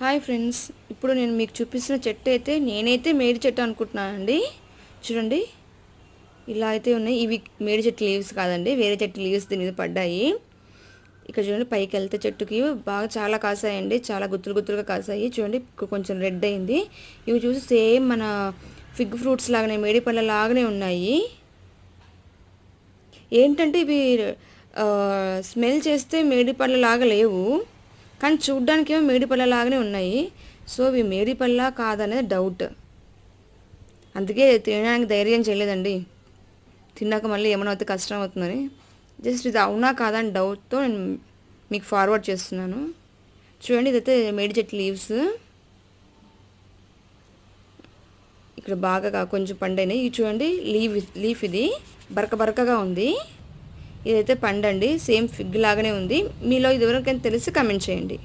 Hi friends, ఇప్పుడు నేను మీకు చూపిస్తున్న చెట్టు అయితే నేనైతే మేడి చెట్టు అనుకుంటున్నానండి. చూడండి, ఇలా అయితే ఉన్నాయి. ఇవి మేడి చెట్టు లీవ్స్ కాదండి, వేరే చెట్టు లీవ్స్ దీని మీద పడ్డాయి. ఇక్కడ చూడండి, పైకి వెళ్తే చెట్టుకి బాగా చాలా కాసాయండి, చాలా గుత్తులు గుత్తులుగా కాసాయి. చూడండి, కొంచెం రెడ్ అయింది. ఇవి చూసి సేమ్ మన ఫిగ్ ఫ్రూట్స్ లాగానే, మేడి పళ్ళ లాగానే ఉన్నాయి. ఏంటంటే ఇవి స్మెల్ చేస్తే మేడి పళ్ళ లాగా లేవు, కానీ చూడ్డానికి ఏమో మేడి పళ్ళ లాగానే ఉన్నాయి. సో ఇవి మేడి పళ్ళ కాదనేది డౌట్. అందుకే తినడానికి ధైర్యం చేయలేదండి. తిన్నాక మళ్ళీ ఏమైనా అయితే కష్టం అవుతుందని జస్ట్ ఇది అవునా కాదా అని డౌట్తో నేను మీకు ఫార్వర్డ్ చేస్తున్నాను. చూడండి, ఇదైతే మేడి చెట్టు లీవ్స్. ఇక్కడ బాగా కొంచెం పండైనాయి. ఇది చూడండి, లీఫ్ ఇది బరక బరకగా ఉంది. ఇదైతే పండండి, సేమ్ ఫిగ్ లాగానే ఉంది. మీలో ఇదివరకైనా తెలిసి కమెంట్ చేయండి.